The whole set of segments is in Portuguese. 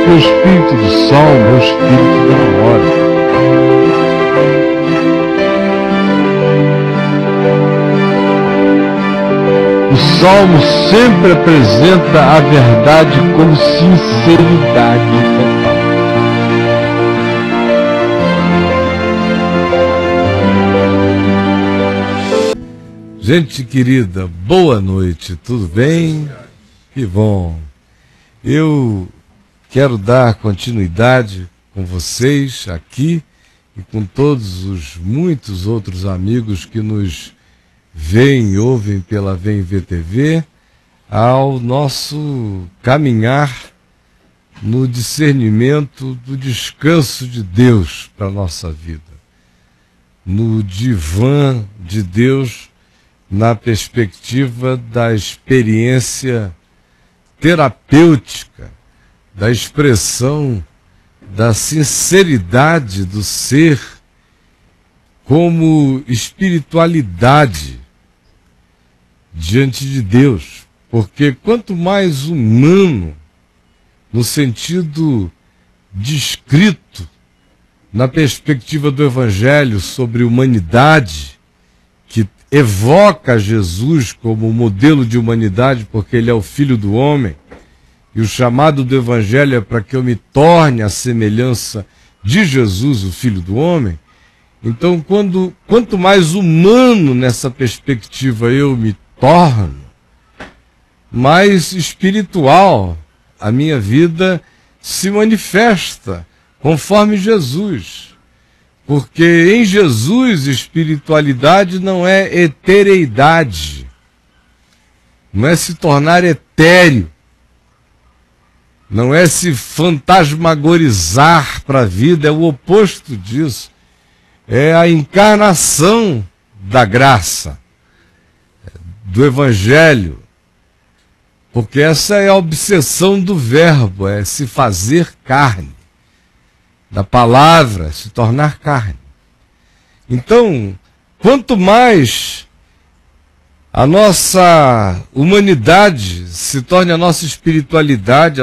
O espírito do salmo é o espírito da memória. O salmo sempre apresenta a verdade com sinceridade total. Gente querida, boa noite, tudo bem? Que bom. Eu quero dar continuidade com vocês aqui e com todos os muitos outros amigos que nos veem e ouvem pela VMV TV ao nosso caminhar no discernimento do descanso de Deus para a nossa vida, no divã de Deus, na perspectiva da experiência terapêutica, da expressão da sinceridade do ser como espiritualidade diante de Deus. Porque quanto mais humano, no sentido descrito na perspectiva do Evangelho sobre humanidade, que evoca Jesus como modelo de humanidade, porque ele é o Filho do Homem, e o chamado do Evangelho é para que eu me torne a semelhança de Jesus, o Filho do Homem. Então, quanto mais humano nessa perspectiva eu me torno, mais espiritual a minha vida se manifesta, conforme Jesus. Porque em Jesus espiritualidade não é etereidade, não é se tornar etéreo, não é se fantasmagorizar para a vida, é o oposto disso. É a encarnação da graça, do Evangelho, porque essa é a obsessão do verbo, é se fazer carne, da palavra, se tornar carne. Então, quanto mais a nossa humanidade se torne a nossa espiritualidade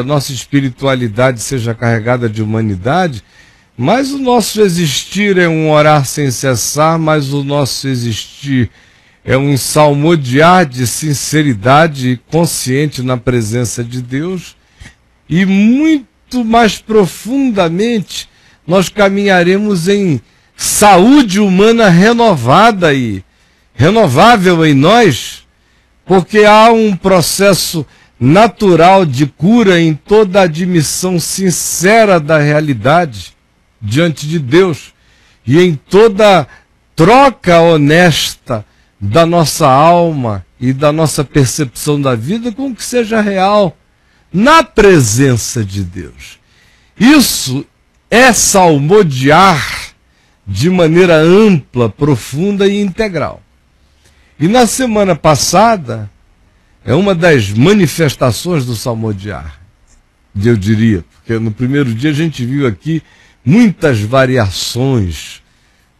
seja carregada de humanidade, mais o nosso existir é um orar sem cessar, mais o nosso existir é um salmodiar de sinceridade consciente na presença de Deus, e muito mais profundamente nós caminharemos em saúde humana renovada e renovável em nós, porque há um processo natural de cura em toda a admissão sincera da realidade diante de Deus e em toda troca honesta da nossa alma e da nossa percepção da vida com o que seja real na presença de Deus. Isso é salmodiar de maneira ampla, profunda e integral. E na semana passada, é uma das manifestações do salmodiar, eu diria, porque no primeiro dia a gente viu aqui muitas variações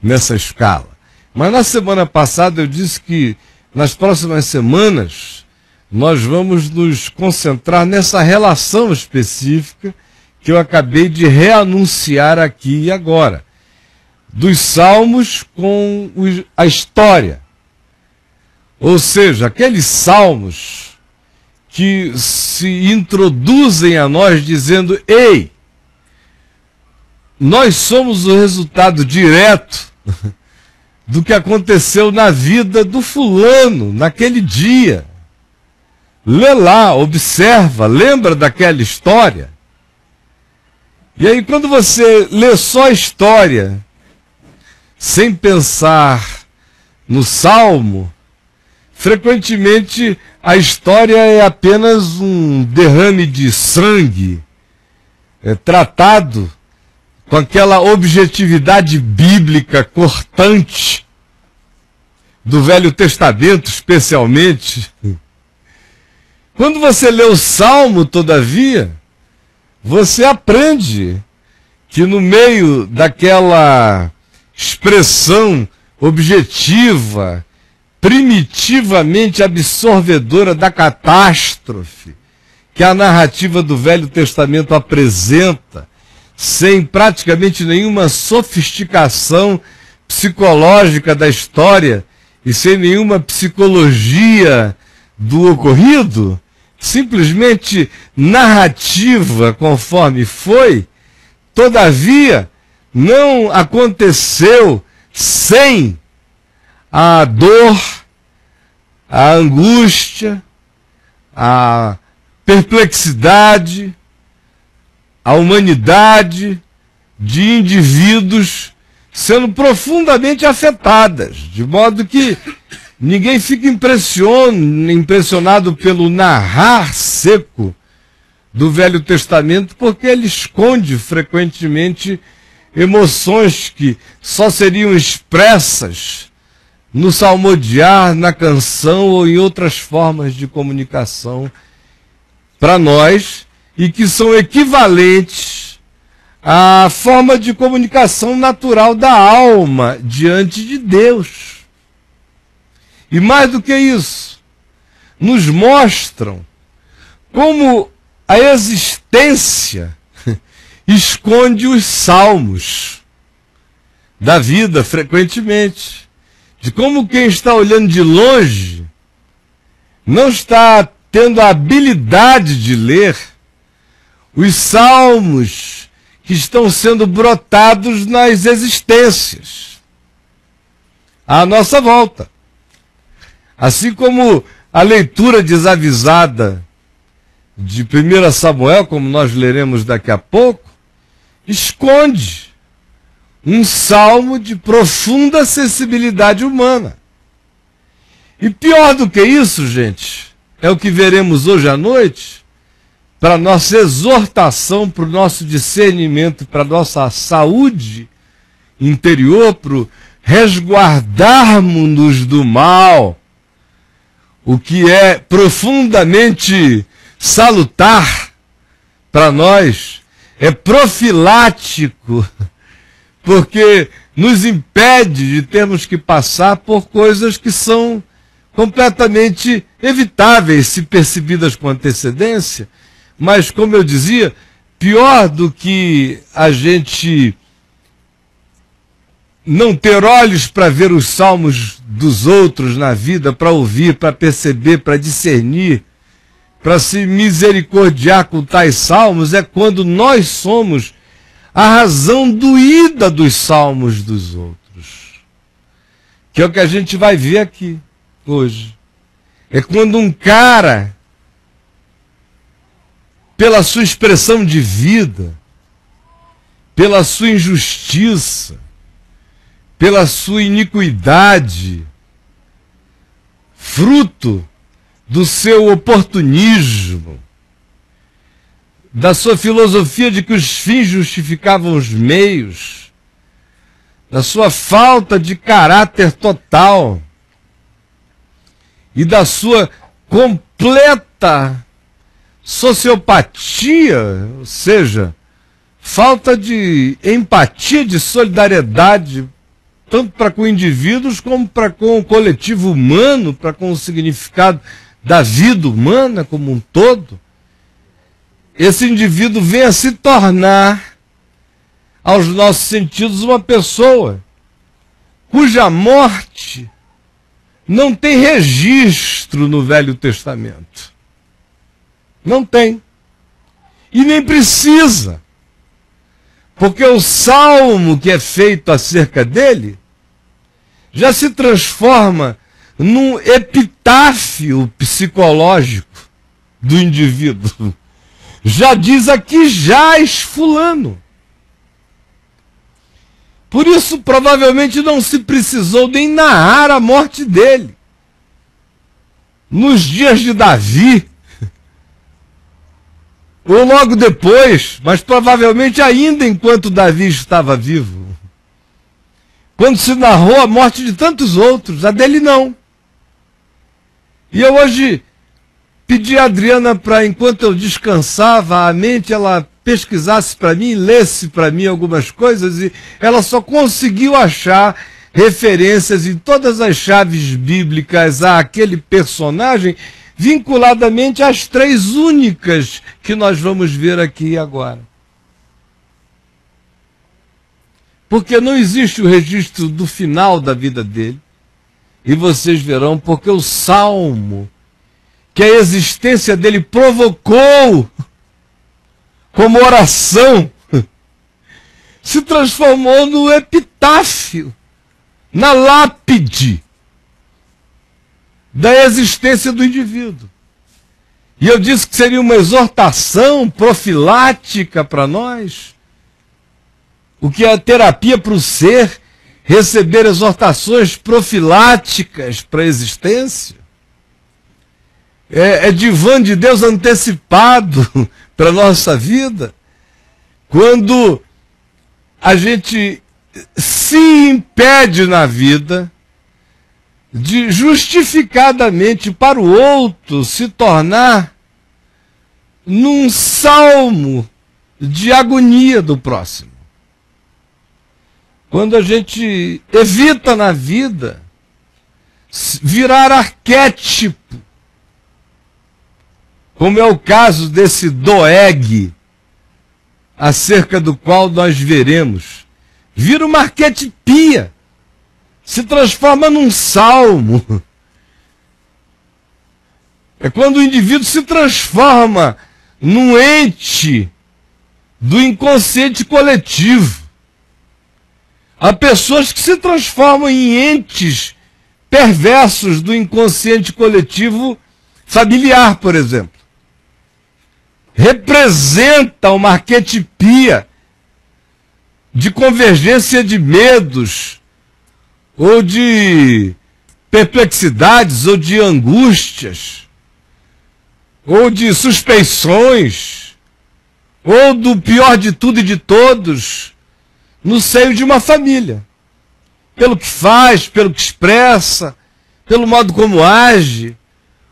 nessa escala. Mas na semana passada eu disse que nas próximas semanas nós vamos nos concentrar nessa relação específica que eu acabei de reanunciar aqui e agora, dos salmos com a história. Ou seja, aqueles salmos que se introduzem a nós dizendo: ei, nós somos o resultado direto do que aconteceu na vida do fulano, naquele dia. Lê lá, observa, lembra daquela história? E aí quando você lê só a história, sem pensar no salmo, frequentemente a história é apenas um derrame de sangue, tratado com aquela objetividade bíblica cortante do Velho Testamento, especialmente. Quando você lê o Salmo, todavia, você aprende que no meio daquela expressão objetiva, primitivamente absorvedora da catástrofe que a narrativa do Velho Testamento apresenta, sem praticamente nenhuma sofisticação psicológica da história e sem nenhuma psicologia do ocorrido, simplesmente narrativa conforme foi, todavia não aconteceu sem a dor, a angústia, a perplexidade, a humanidade de indivíduos sendo profundamente afetadas, de modo que ninguém fica impressionado pelo narrar seco do Velho Testamento, porque ele esconde frequentemente emoções que só seriam expressas no salmodiar, na canção ou em outras formas de comunicação para nós, e que são equivalentes à forma de comunicação natural da alma diante de Deus. E mais do que isso, nos mostram como a existência esconde os salmos da vida frequentemente, de como quem está olhando de longe não está tendo a habilidade de ler os salmos que estão sendo brotados nas existências à nossa volta. Assim como a leitura desavisada de 1 Samuel, como nós leremos daqui a pouco, esconde um salmo de profunda sensibilidade humana. E pior do que isso, gente, é o que veremos hoje à noite, para a nossa exortação, para o nosso discernimento, para a nossa saúde interior, para o resguardarmos-nos do mal, o que é profundamente salutar para nós, é profilático, porque nos impede de termos que passar por coisas que são completamente evitáveis se percebidas com antecedência, mas, como eu dizia, pior do que a gente não ter olhos para ver os salmos dos outros na vida, para ouvir, para perceber, para discernir, para se misericordiar com tais salmos, é quando nós somos a razão doída dos salmos dos outros. Que é o que a gente vai ver aqui hoje. É quando um cara, pela sua expressão de vida, pela sua injustiça, pela sua iniquidade, fruto do seu oportunismo, da sua filosofia de que os fins justificavam os meios, da sua falta de caráter total e da sua completa sociopatia, ou seja, falta de empatia, de solidariedade, tanto para com indivíduos como para com o coletivo humano, para com o significado da vida humana como um todo, esse indivíduo vem a se tornar, aos nossos sentidos, uma pessoa cuja morte não tem registro no Velho Testamento. Não tem. E nem precisa. Porque o salmo que é feito acerca dele já se transforma num epitáfio psicológico do indivíduo. Já diz aqui jaz fulano. Por isso, provavelmente não se precisou nem narrar a morte dele. Nos dias de Davi, ou logo depois, mas provavelmente ainda enquanto Davi estava vivo, quando se narrou a morte de tantos outros, a dele não. E eu hoje pedi a Adriana para, enquanto eu descansava a mente, ela pesquisasse para mim, lesse para mim algumas coisas, e ela só conseguiu achar referências em todas as chaves bíblicas àquele personagem vinculadamente às três únicas que nós vamos ver aqui e agora. Porque não existe o registro do final da vida dele. E vocês verão, porque o salmo que a existência dele provocou como oração se transformou no epitáfio, na lápide da existência do indivíduo. E eu disse que seria uma exortação profilática para nós, o que é a terapia para o ser, receber exortações profiláticas para a existência. É divã de Deus antecipado para a nossa vida, quando a gente se impede na vida de justificadamente para o outro se tornar num salmo de agonia do próximo. Quando a gente evita na vida virar arquétipo, como é o caso desse Doeg, acerca do qual nós veremos, vira uma arquetipia, se transforma num salmo. É quando o indivíduo se transforma num ente do inconsciente coletivo. Há pessoas que se transformam em entes perversos do inconsciente coletivo familiar, por exemplo. Representa uma arquetipia de convergência de medos, ou de perplexidades, ou de angústias, ou de suspeições, ou do pior de tudo e de todos, no seio de uma família. Pelo que faz, pelo que expressa, pelo modo como age,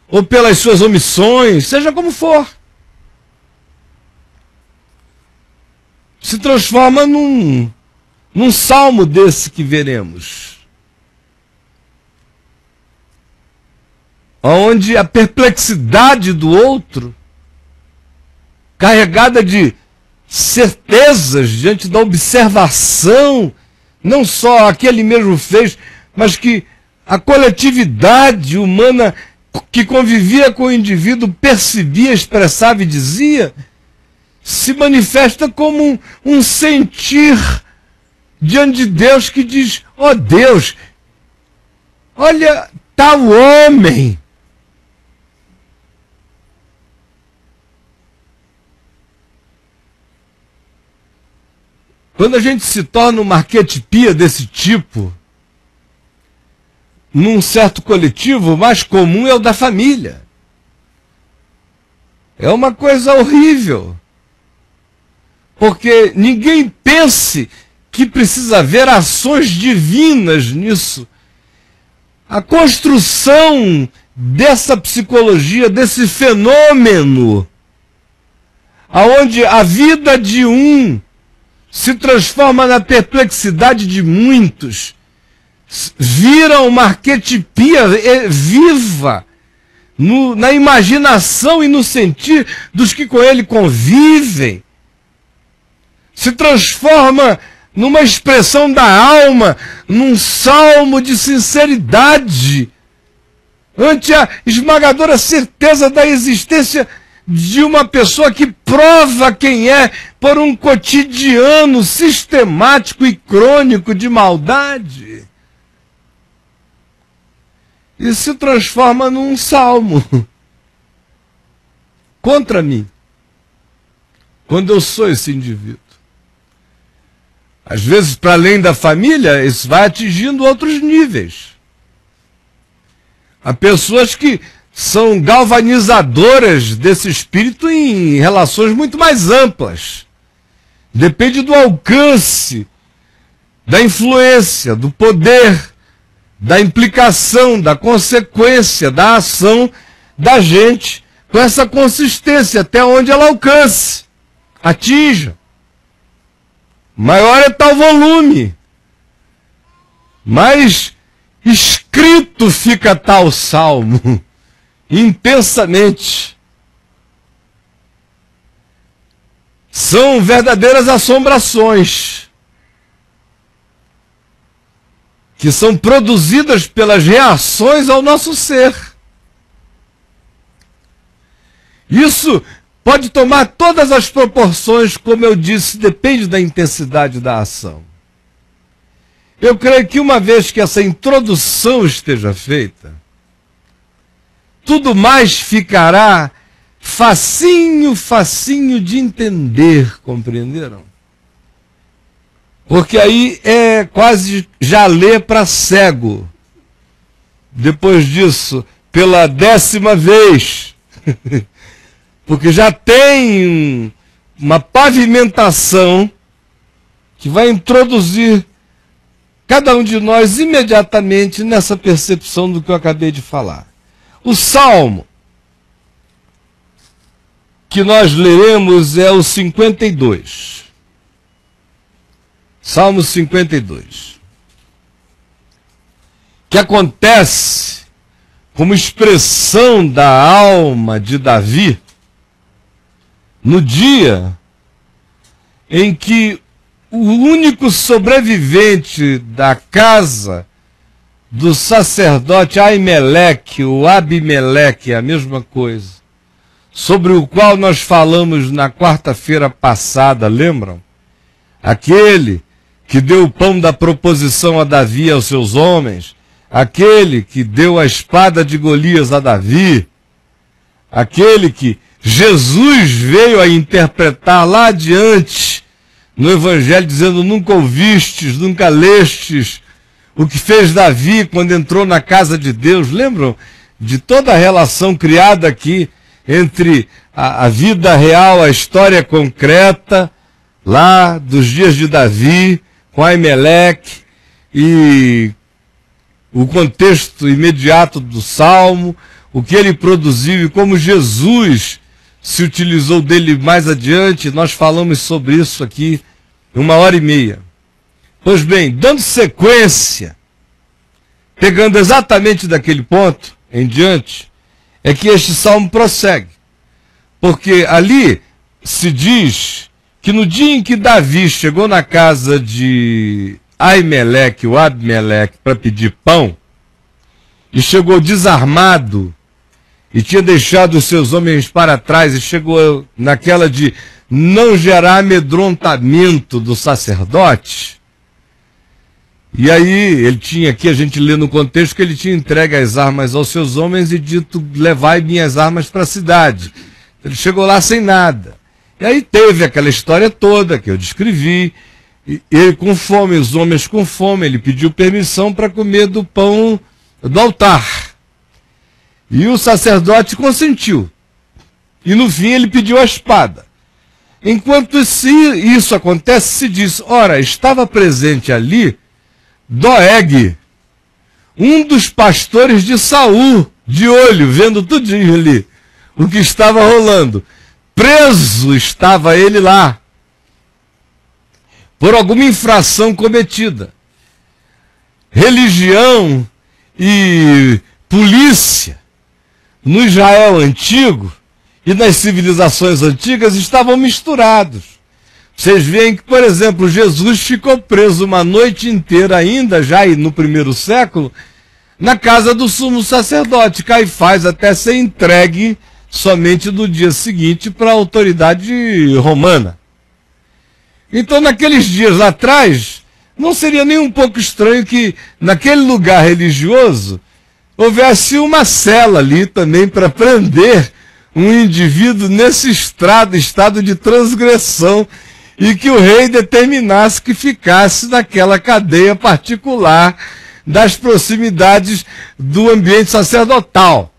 ou pelas suas omissões, seja como for. Se transforma num salmo desse que veremos, onde a perplexidade do outro, carregada de certezas diante da observação, não só a que ele mesmo fez, mas que a coletividade humana que convivia com o indivíduo percebia, expressava e dizia, se manifesta como um sentir diante de Deus que diz: ó Deus, olha tal homem. Quando a gente se torna uma arquetipia desse tipo, num certo coletivo, o mais comum é o da família. É uma coisa horrível. Porque ninguém pense que precisa haver ações divinas nisso. A construção dessa psicologia, desse fenômeno, aonde a vida de um se transforma na perplexidade de muitos, vira uma arquetipia viva na imaginação e no sentir dos que com ele convivem, se transforma numa expressão da alma, num salmo de sinceridade, ante a esmagadora certeza da existência de uma pessoa que prova quem é por um cotidiano sistemático e crônico de maldade. E se transforma num salmo contra mim, quando eu sou esse indivíduo. Às vezes, para além da família, isso vai atingindo outros níveis. Há pessoas que são galvanizadoras desse espírito em relações muito mais amplas. Depende do alcance, da influência, do poder, da implicação, da consequência, da ação da gente, com essa consistência, até onde ela alcance, atinja. Maior é tal volume, mais escrito fica tal salmo, intensamente. São verdadeiras assombrações que são produzidas pelas reações ao nosso ser. Isso pode tomar todas as proporções, como eu disse, depende da intensidade da ação. Eu creio que uma vez que essa introdução esteja feita, tudo mais ficará facinho, facinho de entender, compreenderam? Porque aí é quase já ler para cego. Depois disso, pela 10ª vez, porque já tem uma pavimentação que vai introduzir cada um de nós imediatamente nessa percepção do que eu acabei de falar. O Salmo que nós leremos é o 52. Salmo 52. Que acontece como expressão da alma de Davi no dia em que o único sobrevivente da casa do sacerdote Aimeleque, o Abimeleque, é a mesma coisa, sobre o qual nós falamos na quarta-feira passada, lembram? Aquele que deu o pão da proposição a Davi e aos seus homens, aquele que deu a espada de Golias a Davi, aquele que Jesus veio a interpretar lá adiante no Evangelho, dizendo: nunca ouvistes, nunca lestes o que fez Davi quando entrou na casa de Deus. Lembram de toda a relação criada aqui entre a vida real, a história concreta, lá dos dias de Davi, com Aimeleque, e o contexto imediato do Salmo, o que ele produziu e como Jesus se utilizou dele mais adiante. Nós falamos sobre isso aqui 1h30. Pois bem, dando sequência, pegando exatamente daquele ponto em diante, é que este salmo prossegue. Porque ali se diz que no dia em que Davi chegou na casa de Aimeleque, o Abimeleque, para pedir pão, e chegou desarmado, e tinha deixado os seus homens para trás, e chegou naquela de não gerar amedrontamento do sacerdote. E aí ele tinha aqui, a gente lê no contexto, que ele tinha entregue as armas aos seus homens e dito: levai minhas armas para a cidade. Ele chegou lá sem nada. E aí teve aquela história toda que eu descrevi, ele com fome, os homens com fome, ele pediu permissão para comer do pão do altar. E o sacerdote consentiu. E no fim ele pediu a espada. Enquanto isso acontece, se diz: ora, estava presente ali Doeg, um dos pastores de Saul, de olho, vendo tudinho ali, o que estava rolando. Preso estava ele lá, por alguma infração cometida. Religião e polícia no Israel antigo e nas civilizações antigas estavam misturados. Vocês veem que, por exemplo, Jesus ficou preso uma noite inteira ainda, já no 1º século, na casa do sumo sacerdote Caifás, até ser entregue somente no dia seguinte para a autoridade romana. Então, naqueles dias lá atrás, não seria nem um pouco estranho que, naquele lugar religioso, houvesse uma cela ali também para prender um indivíduo nesse estado de transgressão, e que o rei determinasse que ficasse naquela cadeia particular das proximidades do ambiente sacerdotal,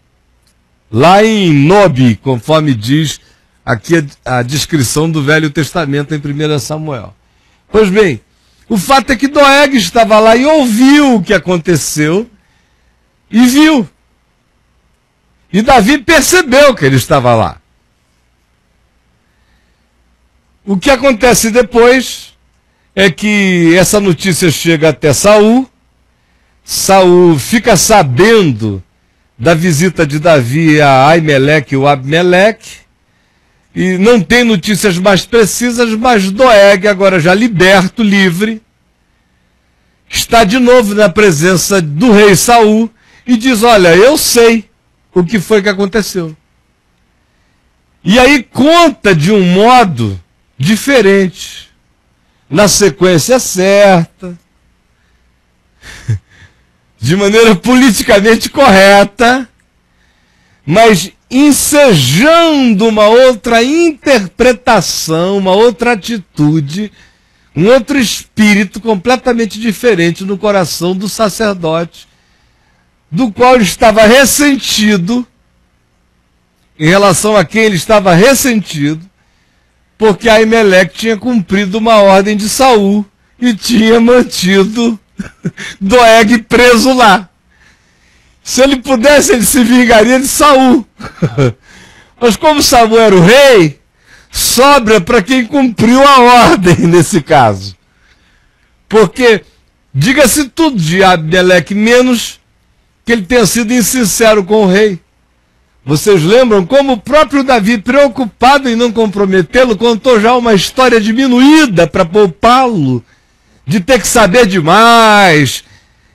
lá em Nob, conforme diz aqui a descrição do Velho Testamento em 1 Samuel. Pois bem, o fato é que Doeg estava lá e ouviu o que aconteceu, e viu. E Davi percebeu que ele estava lá. O que acontece depois é que essa notícia chega até Saul. Saul fica sabendo da visita de Davi a Aimeleque e o Abimeleque, e não tem notícias mais precisas, mas Doeg, agora já liberto, livre, está de novo na presença do rei Saul e diz: olha, eu sei o que foi que aconteceu. E aí conta de um modo diferente, na sequência certa, de maneira politicamente correta, mas ensejando uma outra interpretação, uma outra atitude, um outro espírito completamente diferente no coração do sacerdote, do qual ele estava ressentido, em relação a quem ele estava ressentido, porque Aimeleque tinha cumprido uma ordem de Saul e tinha mantido Doeg preso lá. Se ele pudesse, ele se vingaria de Saul. Mas como Saul era o rei, sobra para quem cumpriu a ordem nesse caso. Porque, diga-se tudo de Abimeleque, menos que ele tenha sido insincero com o rei. Vocês lembram como o próprio Davi, preocupado em não comprometê-lo, contou já uma história diminuída para poupá-lo de ter que saber demais,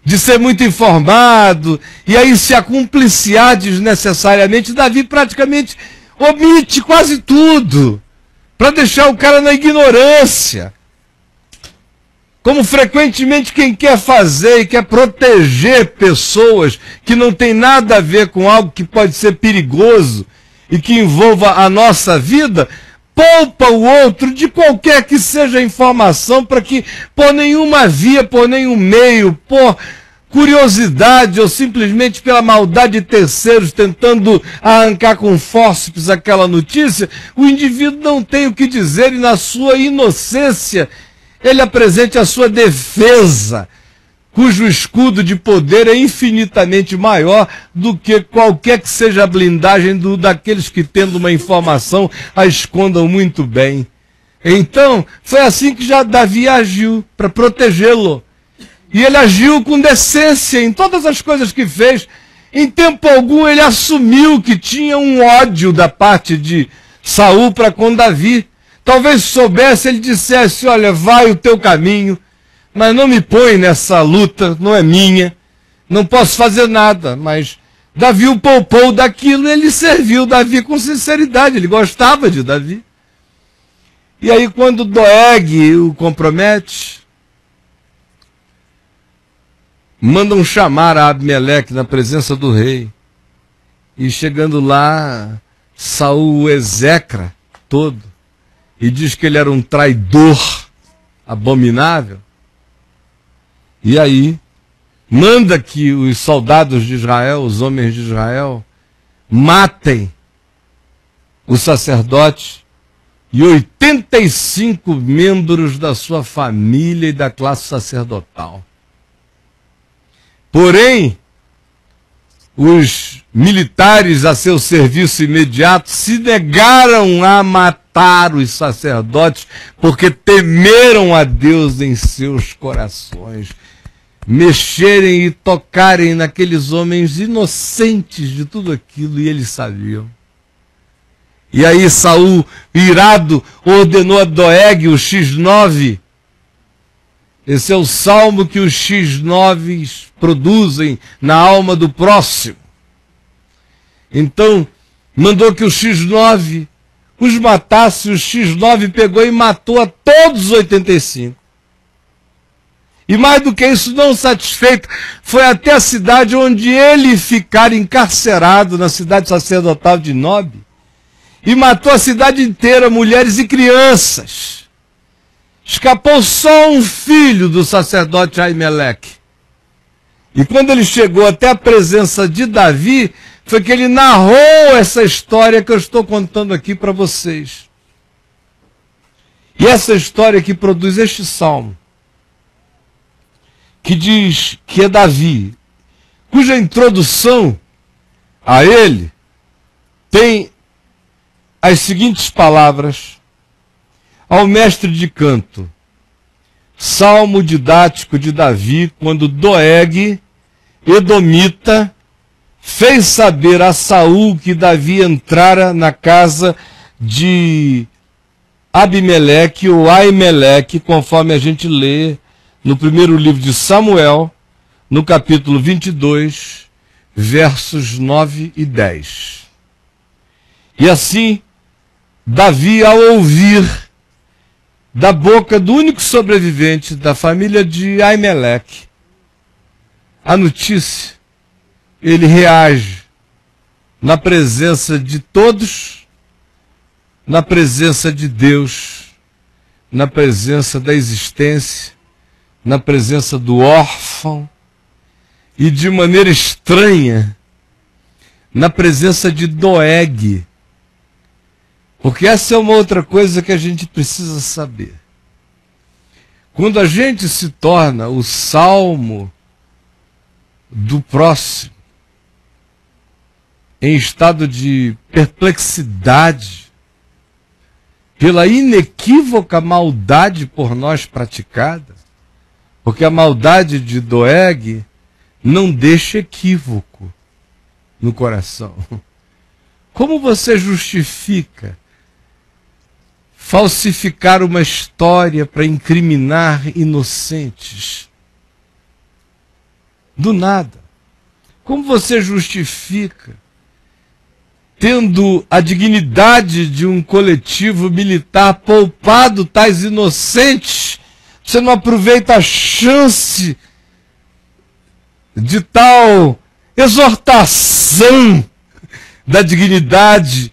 de ser muito informado, e aí se acumpliciar desnecessariamente. Davi praticamente omite quase tudo, para deixar o cara na ignorância. Como frequentemente quem quer fazer e quer proteger pessoas que não tem nada a ver com algo que pode ser perigoso e que envolva a nossa vida, poupa o outro de qualquer que seja a informação para que, por nenhuma via, por nenhum meio, por curiosidade ou simplesmente pela maldade de terceiros tentando arrancar com fórceps aquela notícia, o indivíduo não tem o que dizer e na sua inocência ele apresente a sua defesa, cujo escudo de poder é infinitamente maior do que qualquer que seja a blindagem daqueles que, tendo uma informação, a escondam muito bem. Então, foi assim que já Davi agiu, para protegê-lo. E ele agiu com decência em todas as coisas que fez. Em tempo algum ele assumiu que tinha um ódio da parte de Saul para com Davi. Talvez soubesse, ele dissesse: olha, vai o teu caminho, mas não me põe nessa luta, não é minha, não posso fazer nada. Mas Davi o poupou daquilo e ele serviu Davi com sinceridade, ele gostava de Davi. E aí quando Doeg o compromete, mandam chamar a Abimeleque na presença do rei. E chegando lá, Saul o execra todo. E diz que ele era um traidor abominável. E aí, manda que os soldados de Israel, os homens de Israel, matem o sacerdote e 85 membros da sua família e da classe sacerdotal. Porém, os militares a seu serviço imediato se negaram a matar os sacerdotes porque temeram a Deus em seus corações. Mexerem e tocarem naqueles homens inocentes de tudo aquilo, e eles sabiam. E aí Saul, irado, ordenou a Doeg o X9. Esse é o salmo que os X9 produzem na alma do próximo. Então, mandou que o X9 os matasse. O X9 pegou e matou a todos os 85. E mais do que isso, não satisfeito, foi até a cidade onde ele ficara encarcerado, na cidade sacerdotal de Nob, e matou a cidade inteira, mulheres e crianças. Escapou só um filho do sacerdote Aimeleque. E quando ele chegou até a presença de Davi, foi que ele narrou essa história que eu estou contando aqui para vocês. E essa história que produz este salmo, que diz que é Davi, cuja introdução a ele tem as seguintes palavras: ao mestre de canto, salmo didático de Davi, quando Doeg, edomita, fez saber a Saul que Davi entrara na casa de Abimeleque ou Aimeleque, conforme a gente lê no primeiro livro de Samuel, no capítulo 22, versos 9 e 10. E assim, Davi, ao ouvir da boca do único sobrevivente da família de Aimeleque a notícia, ele reage na presença de todos, na presença de Deus, na presença da existência, na presença do órfão e, de maneira estranha, na presença de Doeg. Porque essa é uma outra coisa que a gente precisa saber. Quando a gente se torna o salmo do próximo, em estado de perplexidade, pela inequívoca maldade por nós praticada, porque a maldade de Doeg não deixa equívoco no coração. Como você justifica falsificar uma história para incriminar inocentes? Do nada. Como você justifica, tendo a dignidade de um coletivo militar poupado tais inocentes, você não aproveita a chance de tal exortação da dignidade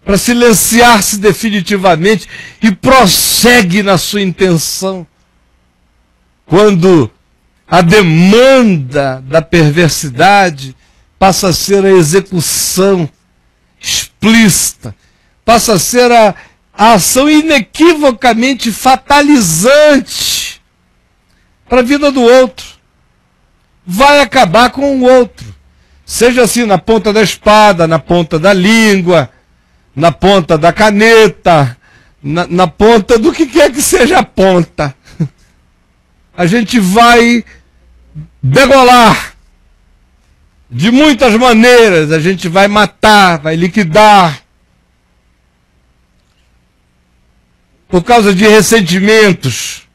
para silenciar-se definitivamente e prossegue na sua intenção? Quando a demanda da perversidade passa a ser a execução explícita, passa a ser a ação inequivocamente fatalizante para a vida do outro. Vai acabar com o outro. Seja assim na ponta da espada, na ponta da língua, na ponta da caneta, na ponta do que quer que seja a ponta. A gente vai degolar. De muitas maneiras, a gente vai matar, vai liquidar. Por causa de ressentimentos.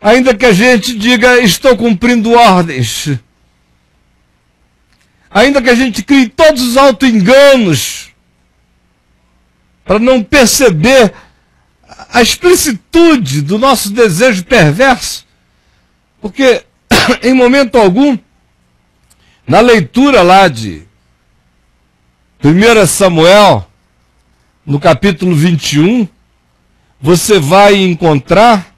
Ainda que a gente diga, estou cumprindo ordens. Ainda que a gente crie todos os auto-enganos para não perceber a explicitude do nosso desejo perverso. Porque, em momento algum, na leitura lá de 1 Samuel, no capítulo 21, você vai encontrar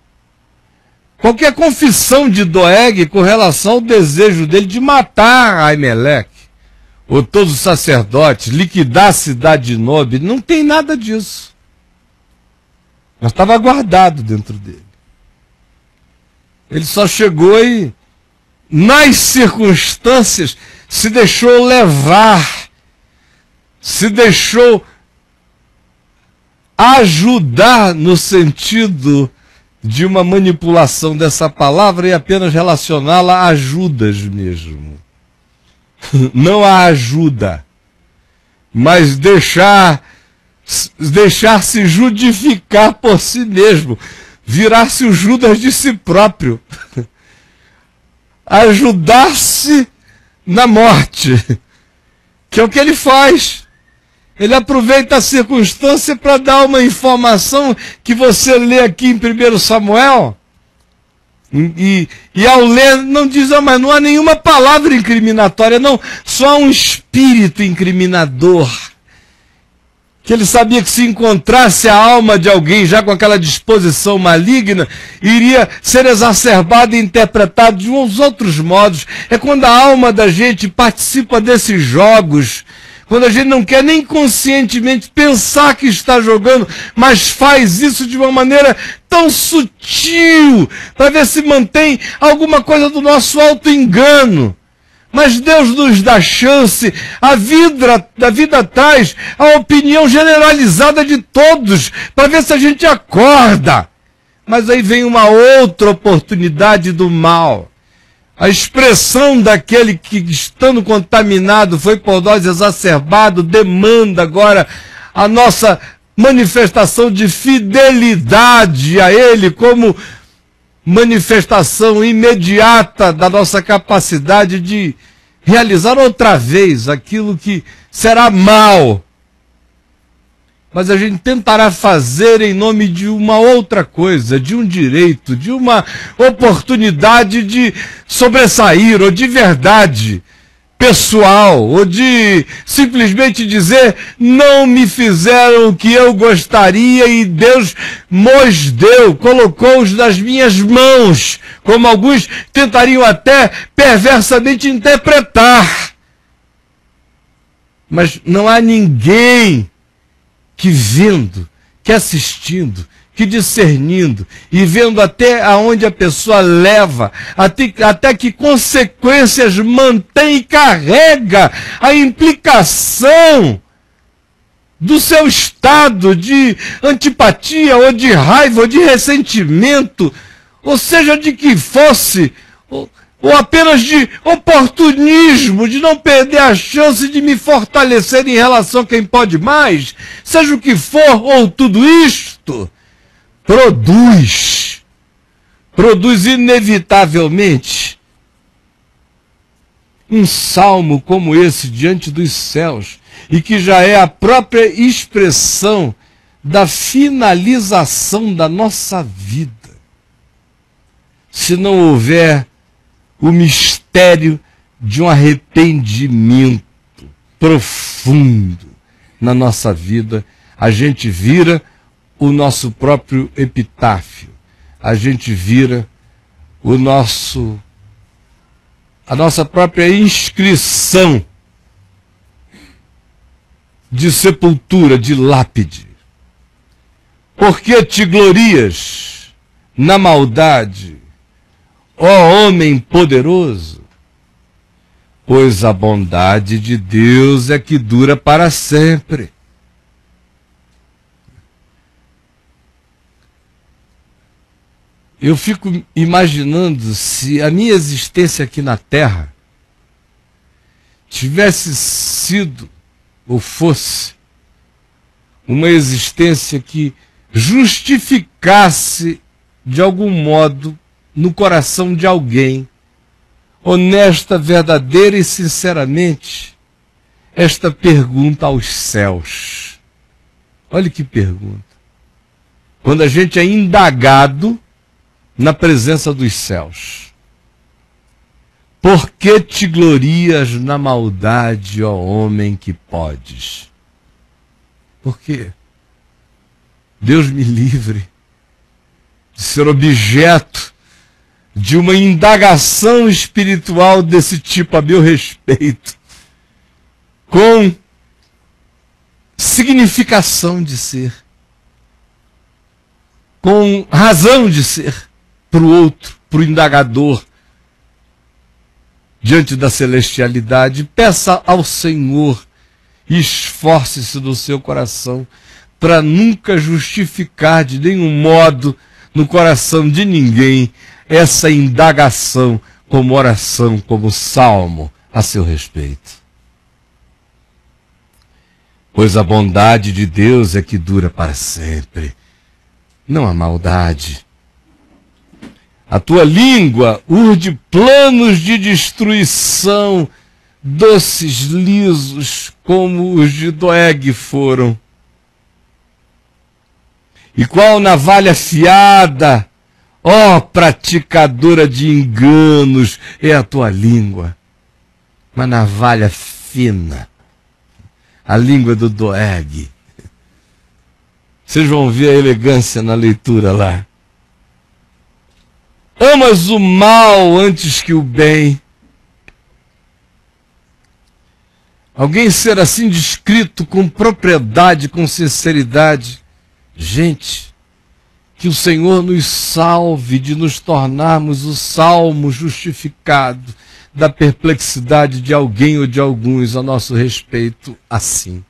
qualquer confissão de Doeg com relação ao desejo dele de matar Aimeleque, ou todos os sacerdotes, liquidar a cidade de Nob. Não tem nada disso. Mas estava guardado dentro dele. Ele só chegou e, nas circunstâncias, se deixou levar, se deixou ajudar no sentido de uma manipulação dessa palavra e apenas relacioná-la a Judas mesmo. Não a ajuda, mas deixar-se judificar por si mesmo, virar-se o Judas de si próprio. Ajudar-se na morte, que é o que ele faz. Ele aproveita a circunstância para dar uma informação que você lê aqui em 1 Samuel, e ao ler não diz, mas não há nenhuma palavra incriminatória, não, só há um espírito incriminador. Que ele sabia que se encontrasse a alma de alguém já com aquela disposição maligna, iria ser exacerbado e interpretado de uns outros modos. É quando a alma da gente participa desses jogos, quando a gente não quer nem conscientemente pensar que está jogando, mas faz isso de uma maneira tão sutil, para ver se mantém alguma coisa do nosso auto-engano. Mas Deus nos dá chance, a vida traz a opinião generalizada de todos, para ver se a gente acorda. Mas aí vem uma outra oportunidade do mal. A expressão daquele que, estando contaminado, foi por nós exacerbado, demanda agora a nossa manifestação de fidelidade a Ele, como manifestação imediata da nossa capacidade de realizar outra vez aquilo que será mal. Mas a gente tentará fazer em nome de uma outra coisa, de um direito, de uma oportunidade de sobressair, ou de verdade pessoal, ou de simplesmente dizer, não me fizeram o que eu gostaria e Deus nos deu, colocou-os nas minhas mãos, como alguns tentariam até perversamente interpretar. Mas não há ninguém que vendo, que assistindo, que discernindo e vendo até aonde a pessoa leva, até que consequências mantém e carrega a implicação do seu estado de antipatia, ou de raiva, ou de ressentimento, ou seja, de que fosse, ou apenas de oportunismo, de não perder a chance de me fortalecer em relação a quem pode mais, seja o que for, ou tudo isto, produz inevitavelmente um salmo como esse diante dos céus, e que já é a própria expressão da finalização da nossa vida. Se não houver o mistério de um arrependimento profundo na nossa vida, a gente vira o nosso próprio epitáfio, a gente vira a nossa própria inscrição de sepultura, de lápide. Por que te glorias na maldade, ó homem poderoso? Pois a bondade de Deus é que dura para sempre. Eu fico imaginando se a minha existência aqui na Terra tivesse sido, ou fosse, uma existência que justificasse, de algum modo, no coração de alguém, honesta, verdadeira e sinceramente, esta pergunta aos céus. Olha que pergunta. Quando a gente é indagado na presença dos céus. Por que te glorias na maldade, ó homem que podes? Por quê? Deus me livre de ser objeto de uma indagação espiritual desse tipo a meu respeito, com significação de ser, com razão de ser, para o outro, para o indagador, diante da celestialidade. Peça ao Senhor e esforce-se no seu coração para nunca justificar de nenhum modo no coração de ninguém essa indagação como oração, como salmo a seu respeito. Pois a bondade de Deus é que dura para sempre, não a maldade. A tua língua urde planos de destruição, doces lisos como os de Doeg foram. E qual navalha afiada, ó praticadora de enganos, é a tua língua. Uma navalha fina, a língua do Doeg. Vocês vão ver a elegância na leitura lá. Amas o mal antes que o bem. Alguém ser assim descrito com propriedade, com sinceridade. Gente, que o Senhor nos salve de nos tornarmos o salmo justificado da perplexidade de alguém ou de alguns a nosso respeito assim.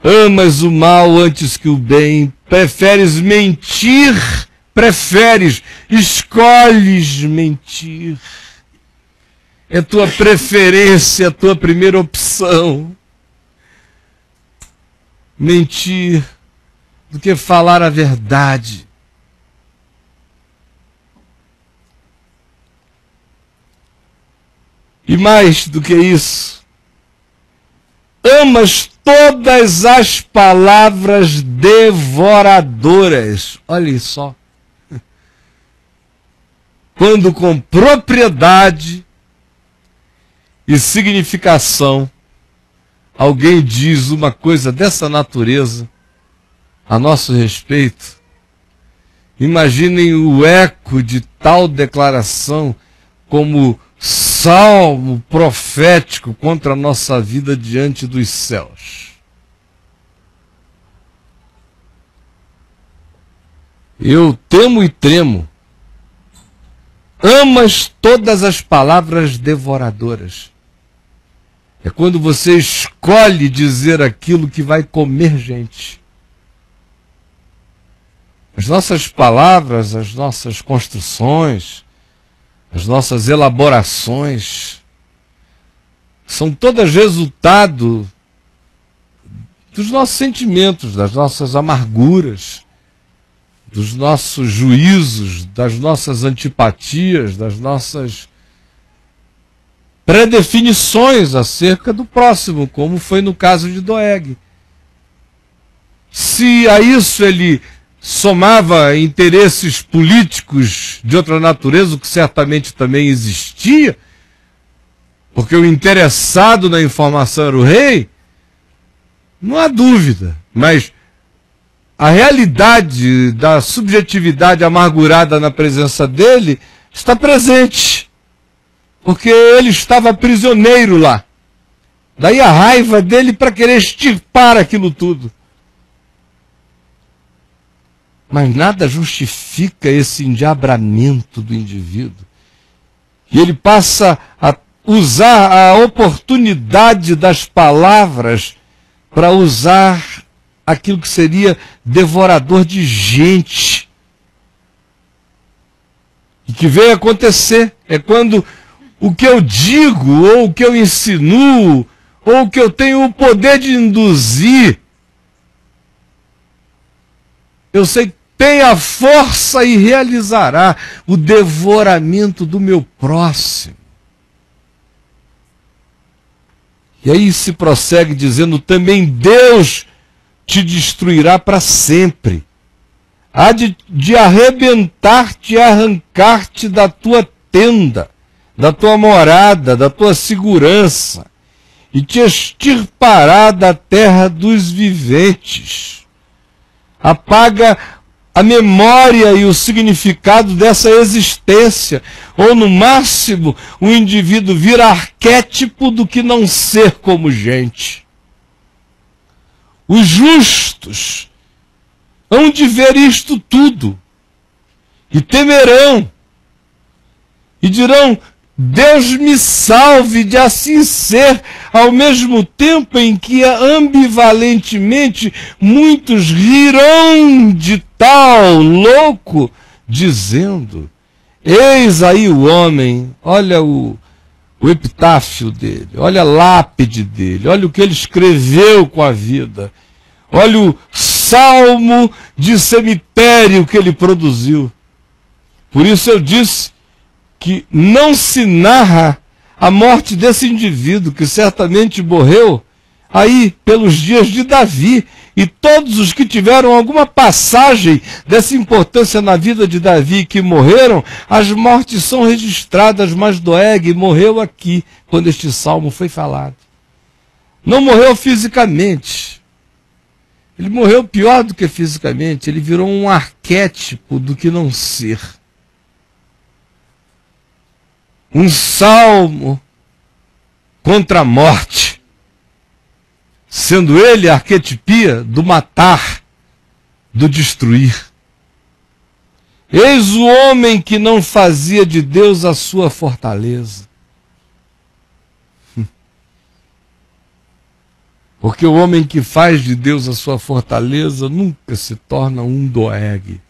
Amas o mal antes que o bem, preferes mentir preferes, escolhes mentir. É tua preferência, a tua primeira opção. Mentir do que falar a verdade. E mais do que isso, amas todas as palavras devoradoras. Olha só. Quando com propriedade e significação alguém diz uma coisa dessa natureza a nosso respeito, imaginem o eco de tal declaração como salmo profético contra a nossa vida diante dos céus. Eu temo e tremo. Amas todas as palavras devoradoras. É quando você escolhe dizer aquilo que vai comer gente. As nossas palavras, as nossas construções, as nossas elaborações são todas resultado dos nossos sentimentos, das nossas amarguras, dos nossos juízos, das nossas antipatias, das nossas predefinições acerca do próximo, como foi no caso de Doeg. Se a isso ele somava interesses políticos de outra natureza, o que certamente também existia, porque o interessado na informação era o rei, não há dúvida, mas a realidade da subjetividade amargurada na presença dele está presente, porque ele estava prisioneiro lá. Daí a raiva dele para querer extirpar aquilo tudo. Mas nada justifica esse endiabramento do indivíduo. E ele passa a usar a oportunidade das palavras para usar aquilo que seria devorador de gente. E que veio acontecer é quando o que eu digo, ou o que eu insinuo, ou o que eu tenho o poder de induzir, eu sei que tem a força e realizará o devoramento do meu próximo. E aí se prossegue dizendo, também Deus te destruirá para sempre. Há de arrebentar-te e arrancar-te da tua tenda, da tua morada, da tua segurança, e te extirpará da terra dos viventes. Apaga a memória e o significado dessa existência, ou no máximo o indivíduo vira arquétipo do que não ser como gente. Os justos hão de ver isto tudo e temerão e dirão, Deus me salve de assim ser, ao mesmo tempo em que ambivalentemente muitos rirão de tal louco, dizendo, eis aí o homem, olha o epitáfio dele, olha a lápide dele, olha o que ele escreveu com a vida, olha o salmo de cemitério que ele produziu. Por isso eu disse que não se narra a morte desse indivíduo, que certamente morreu aí pelos dias de Davi, e todos os que tiveram alguma passagem dessa importância na vida de Davi que morreram, as mortes são registradas, mas Doeg morreu aqui, quando este salmo foi falado. Não morreu fisicamente. Ele morreu pior do que fisicamente, ele virou um arquétipo do que não ser. Um salmo contra a morte, sendo ele a arquetipia do matar, do destruir. Eis o homem que não fazia de Deus a sua fortaleza. Porque o homem que faz de Deus a sua fortaleza nunca se torna um Doeg.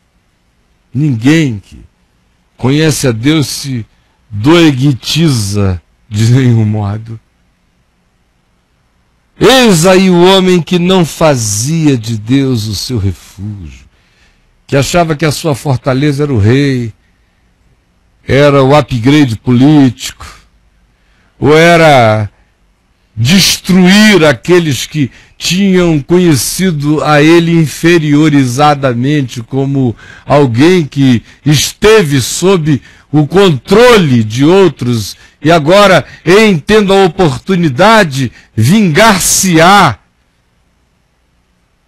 Ninguém que conhece a Deus se doeguitiza de nenhum modo. Eis aí o homem que não fazia de Deus o seu refúgio, que achava que a sua fortaleza era o rei, era o upgrade político, ou era destruir aqueles que tinham conhecido a ele inferiorizadamente como alguém que esteve sob o controle de outros e agora, em tendo a oportunidade, vingar-se-á,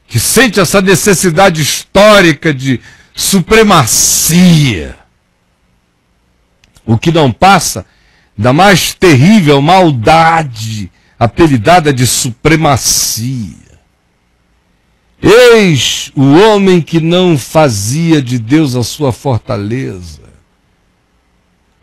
que sente essa necessidade histórica de supremacia, o que não passa da mais terrível maldade apelidada de supremacia. Eis o homem que não fazia de Deus a sua fortaleza.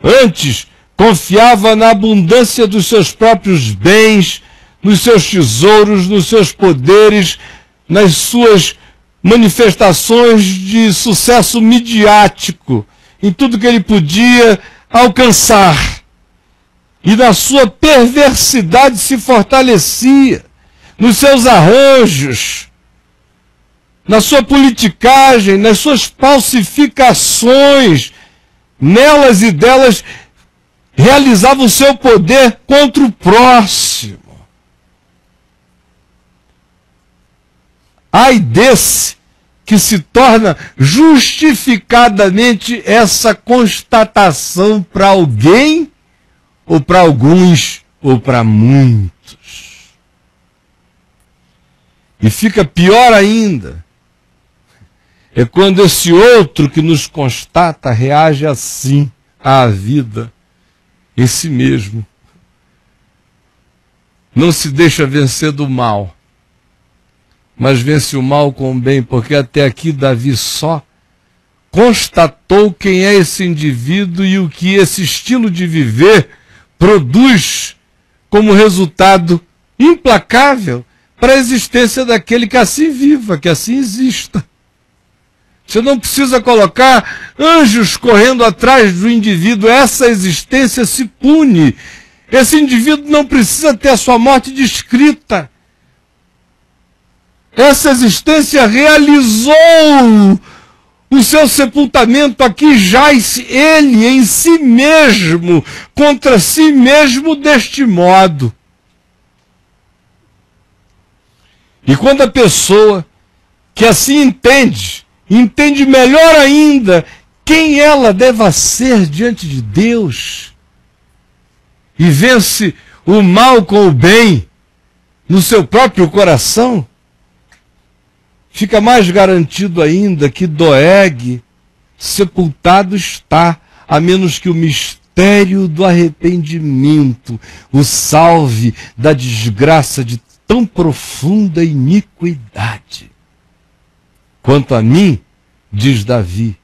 Antes, confiava na abundância dos seus próprios bens, nos seus tesouros, nos seus poderes, nas suas manifestações de sucesso midiático, em tudo que ele podia alcançar. E na sua perversidade se fortalecia, nos seus arranjos, na sua politicagem, nas suas falsificações, nelas e delas realizava o seu poder contra o próximo. Ai desse que se torna justificadamente essa constatação para alguém, ou para alguns, ou para muitos. E fica pior ainda, é quando esse outro que nos constata reage assim à vida, em si mesmo. Não se deixa vencer do mal, mas vence o mal com o bem, porque até aqui Davi só constatou quem é esse indivíduo e o que esse estilo de viver produz como resultado implacável para a existência daquele que assim viva, que assim exista. Você não precisa colocar anjos correndo atrás do indivíduo, essa existência se pune. Esse indivíduo não precisa ter a sua morte descrita. Essa existência realizou o seu sepultamento, aqui jaz ele em si mesmo, contra si mesmo deste modo. E quando a pessoa que assim entende melhor ainda quem ela deva ser diante de Deus, e vence o mal com o bem no seu próprio coração, fica mais garantido ainda que Doeg sepultado está, a menos que o mistério do arrependimento o salve da desgraça de tão profunda iniquidade. Quanto a mim, diz Davi,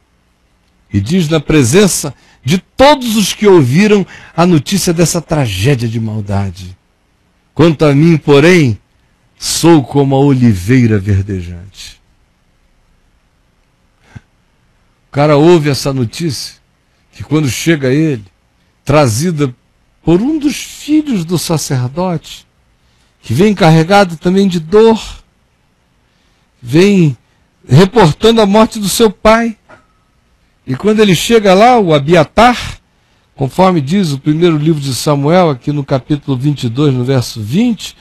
e diz na presença de todos os que ouviram a notícia dessa tragédia de maldade. Quanto a mim, porém, sou como a oliveira verdejante. O cara ouve essa notícia, que quando chega a ele, trazida por um dos filhos do sacerdote, que vem carregado também de dor, vem reportando a morte do seu pai. E quando ele chega lá, o Abiatar, conforme diz o primeiro livro de Samuel, aqui no capítulo 22, no verso 20,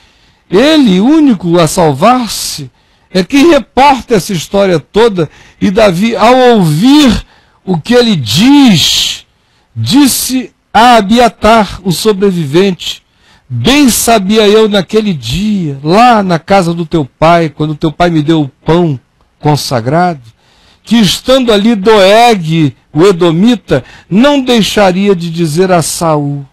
ele, único a salvar-se, é quem reporta essa história toda. E Davi, ao ouvir o que ele diz, disse a Abiatar, o sobrevivente: bem sabia eu naquele dia, lá na casa do teu pai, quando teu pai me deu o pão consagrado, que estando ali Doeg, o edomita, não deixaria de dizer a Saul: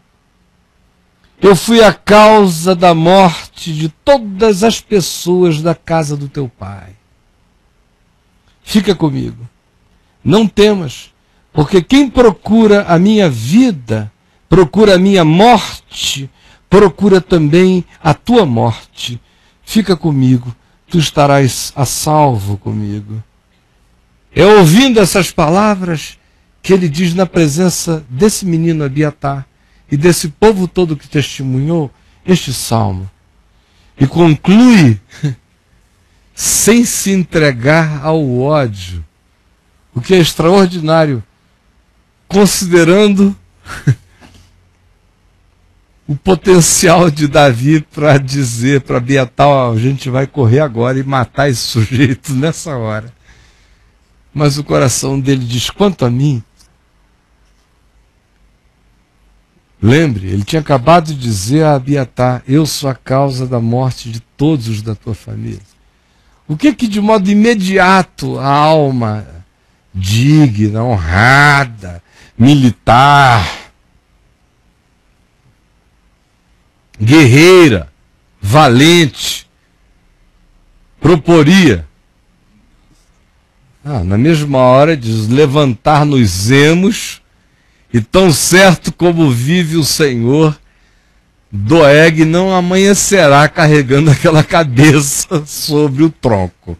eu fui a causa da morte de todas as pessoas da casa do teu pai. Fica comigo, não temas, porque quem procura a minha vida, procura a minha morte, procura também a tua morte. Fica comigo, tu estarás a salvo comigo. É ouvindo essas palavras que ele diz na presença desse menino Abiatar e desse povo todo que testemunhou este salmo. E conclui sem se entregar ao ódio, o que é extraordinário, considerando o potencial de Davi para dizer para Abiatar: a gente vai correr agora e matar esse sujeito nessa hora. Mas o coração dele diz: quanto a mim, lembre, ele tinha acabado de dizer a Abiatar: eu sou a causa da morte de todos os da tua família. O que de modo imediato a alma digna, honrada, militar, guerreira, valente, proporia? Na mesma hora diz: levantar-nos-emos, e tão certo como vive o Senhor, Doeg não amanhecerá carregando aquela cabeça sobre o tronco.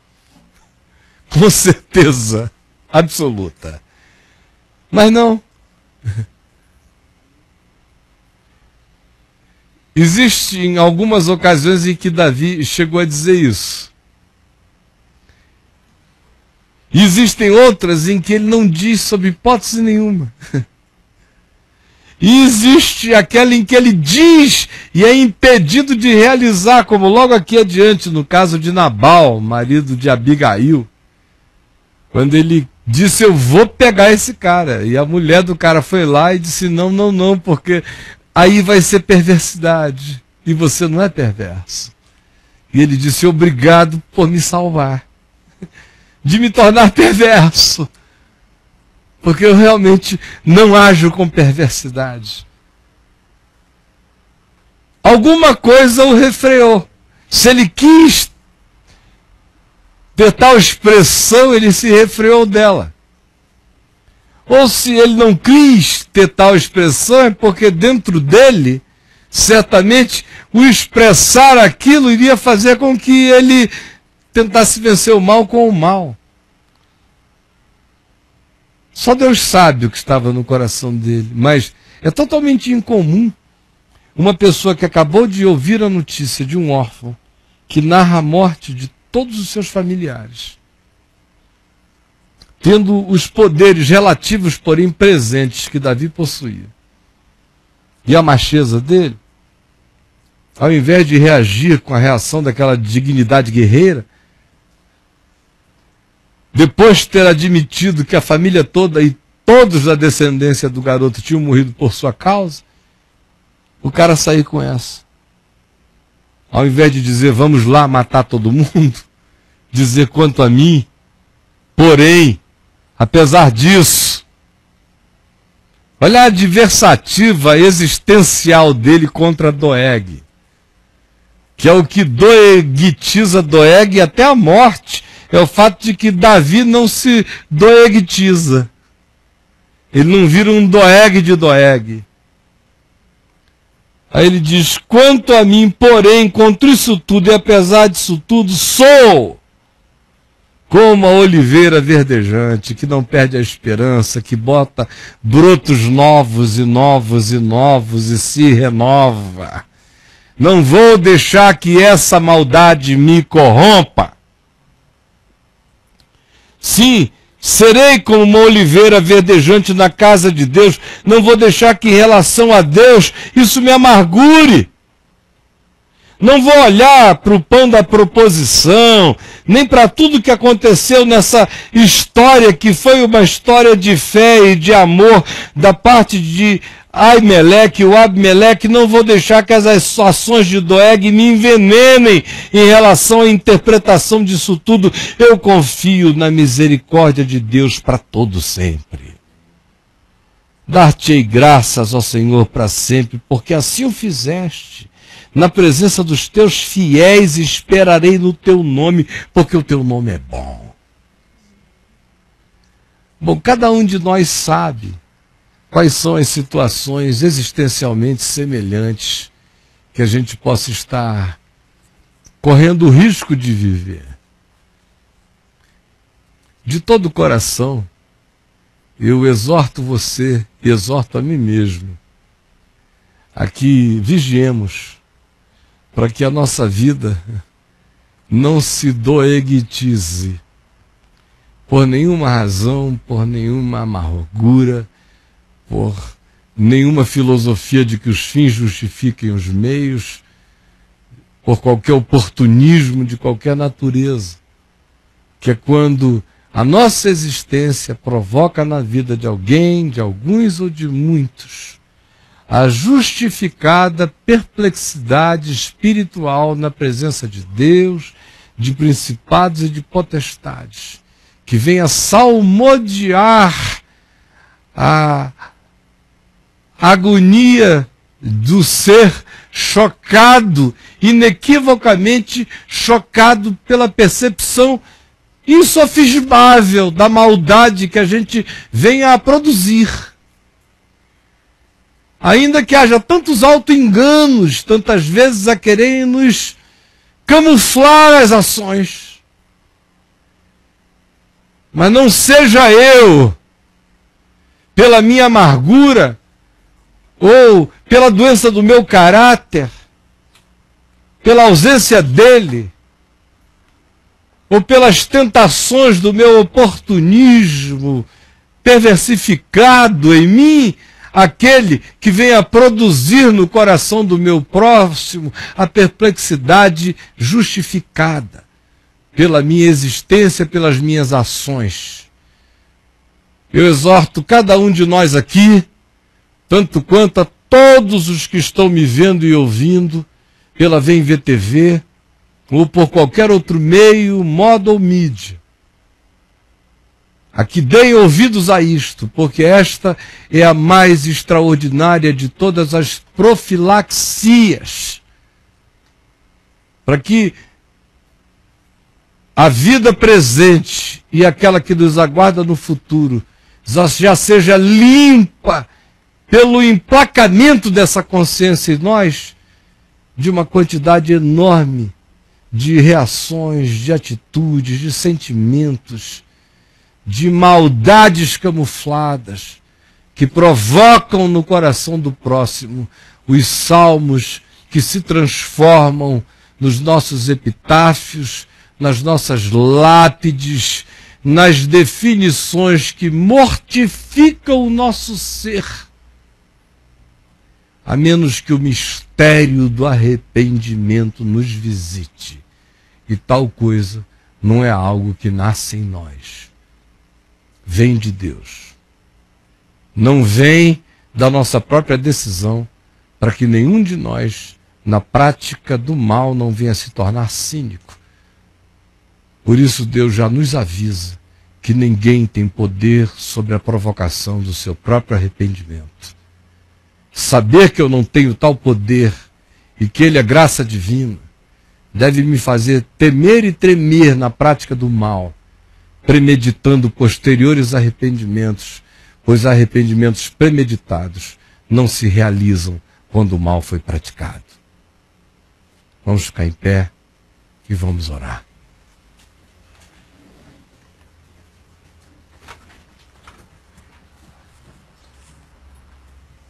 Com certeza absoluta. Mas não. Existem algumas ocasiões em que Davi chegou a dizer isso. E existem outras em que ele não diz sob hipótese nenhuma. E existe aquela em que ele diz e é impedido de realizar, como logo aqui adiante, no caso de Nabal, marido de Abigail, quando ele disse: eu vou pegar esse cara. E a mulher do cara foi lá e disse: não, não, não, porque aí vai ser perversidade. E você não é perverso. E ele disse: obrigado por me salvar de me tornar perverso, porque eu realmente não ajo com perversidade. Alguma coisa o refreou. Se ele quis ter tal expressão, ele se refreou dela. Ou se ele não quis ter tal expressão, é porque dentro dele, certamente, o expressar aquilo iria fazer com que ele tentasse vencer o mal com o mal. Só Deus sabe o que estava no coração dele, mas é totalmente incomum uma pessoa que acabou de ouvir a notícia de um órfão que narra a morte de todos os seus familiares, tendo os poderes relativos, porém presentes, que Davi possuía, e a macheza dele, ao invés de reagir com a reação daquela dignidade guerreira, depois de ter admitido que a família toda e todos da descendência do garoto tinham morrido por sua causa, o cara sair com essa. Ao invés de dizer: vamos lá matar todo mundo, dizer: quanto a mim, porém, apesar disso. Olha a adversativa existencial dele contra Doeg, que é o que doegitiza Doeg até a morte. É o fato de que Davi não se doegitiza. Ele não vira um Doeg de Doeg. Aí ele diz: quanto a mim, porém, contra isso tudo e apesar disso tudo, sou como a oliveira verdejante, que não perde a esperança, que bota brotos novos e novos e novos e se renova. Não vou deixar que essa maldade me corrompa. Sim, serei como uma oliveira verdejante na casa de Deus. Não vou deixar que em relação a Deus isso me amargure. Não vou olhar para o pão da proposição, nem para tudo que aconteceu nessa história, que foi uma história de fé e de amor da parte de Aimeleque, o Abimeleque. Não vou deixar que as ações de Doeg me envenenem em relação à interpretação disso tudo. Eu confio na misericórdia de Deus para todo sempre. Dar-te-ei graças ao Senhor para sempre, porque assim o fizeste. Na presença dos teus fiéis esperarei no teu nome, porque o teu nome é bom. Bom, cada um de nós sabe quais são as situações existencialmente semelhantes que a gente possa estar correndo o risco de viver. de todo o coração, eu exorto você e exorto a mim mesmo a que vigiemos para que a nossa vida não se doeguitize por nenhuma razão, por nenhuma amargura, por nenhuma filosofia de que os fins justifiquem os meios, por qualquer oportunismo de qualquer natureza, que é quando a nossa existência provoca na vida de alguém, de alguns ou de muitos, a justificada perplexidade espiritual na presença de Deus, de principados e de potestades, que venha salmodiar a agonia do ser chocado, inequivocamente chocado pela percepção insofismável da maldade que a gente venha a produzir. Ainda que haja tantos auto-enganos, tantas vezes a quererem nos camuflar as ações. Mas não seja eu, pela minha amargura, ou pela doença do meu caráter, pela ausência dele, ou pelas tentações do meu oportunismo perversificado em mim, aquele que venha produzir no coração do meu próximo a perplexidade justificada pela minha existência, pelas minhas ações. Eu exorto cada um de nós aqui, tanto quanto a todos os que estão me vendo e ouvindo, pela Vem Ver TV, ou por qualquer outro meio, modo ou mídia, a que deem ouvidos a isto, porque esta é a mais extraordinária de todas as profilaxias, para que a vida presente e aquela que nos aguarda no futuro já seja limpa pelo emplacamento dessa consciência em nós, de uma quantidade enorme de reações, de atitudes, de sentimentos, de maldades camufladas, que provocam no coração do próximo os salmos que se transformam nos nossos epitáfios, nas nossas lápides, nas definições que mortificam o nosso ser, a menos que o mistério do arrependimento nos visite. E tal coisa não é algo que nasce em nós. Vem de Deus. Não vem da nossa própria decisão, para que nenhum de nós, na prática do mal, não venha se tornar cínico. Por isso Deus já nos avisa que ninguém tem poder sobre a provocação do seu próprio arrependimento. Saber que eu não tenho tal poder e que Ele é graça divina, deve me fazer temer e tremer na prática do mal, premeditando posteriores arrependimentos, pois arrependimentos premeditados não se realizam quando o mal foi praticado. Vamos ficar em pé e vamos orar.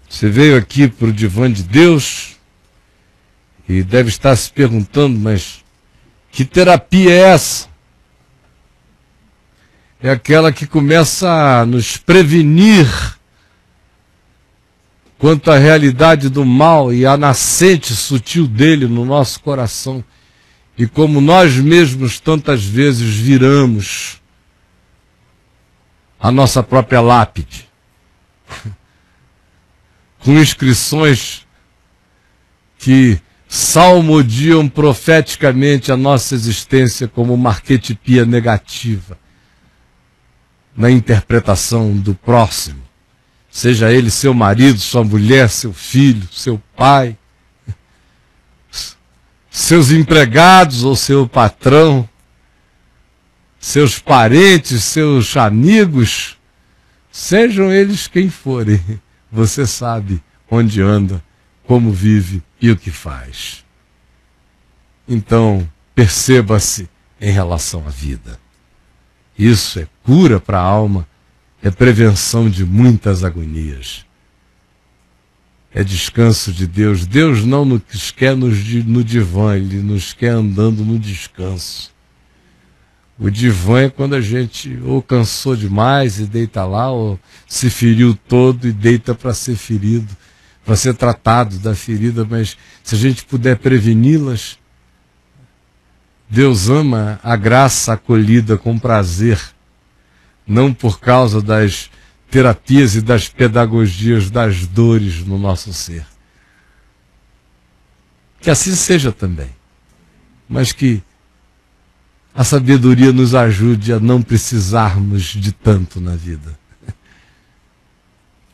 Você veio aqui para o divã de Deus e deve estar se perguntando, mas que terapia é essa? É aquela que começa a nos prevenir quanto à realidade do mal e à nascente sutil dele no nosso coração. E como nós mesmos tantas vezes viramos a nossa própria lápide, com inscrições que salmodiam profeticamente a nossa existência como uma arquetipia negativa na interpretação do próximo, seja ele seu marido, sua mulher, seu filho, seu pai, seus empregados ou seu patrão, seus parentes, seus amigos, sejam eles quem forem, você sabe onde anda, como vive e o que faz. Então, perceba-se em relação à vida Isso é cura para a alma, é prevenção de muitas agonias. É descanso de Deus. Deus não nos quer no divã, Ele nos quer andando no descanso. O divã é quando a gente ou cansou demais e deita lá, ou se feriu todo e deita para ser ferido, para ser tratado da ferida, mas se a gente puder preveni-las, Deus ama a graça acolhida com prazer, não por causa das terapias e das pedagogias das dores no nosso ser. Que assim seja também, mas que a sabedoria nos ajude a não precisarmos de tanto na vida.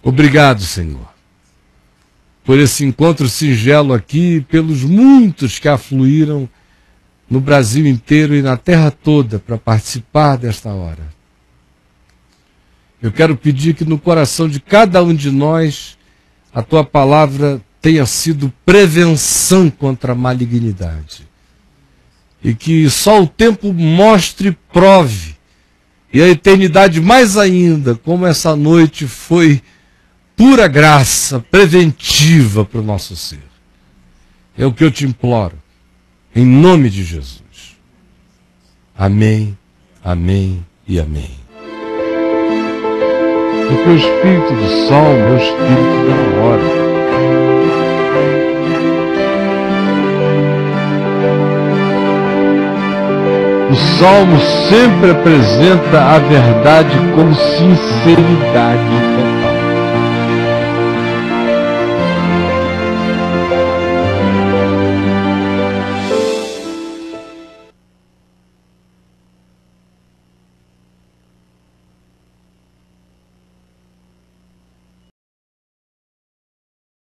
Obrigado, Senhor, por esse encontro singelo aqui e pelos muitos que afluíram no Brasil inteiro e na terra toda para participar desta hora. Eu quero pedir que no coração de cada um de nós a tua palavra tenha sido prevenção contra a malignidade. E que só o tempo mostre e prove, e a eternidade mais ainda, como essa noite foi pura graça preventiva para o nosso ser. É o que eu te imploro, em nome de Jesus. Amém, amém e amém. Porque o espírito do salmo é o espírito da hora. O Salmo sempre apresenta a verdade com sinceridade total.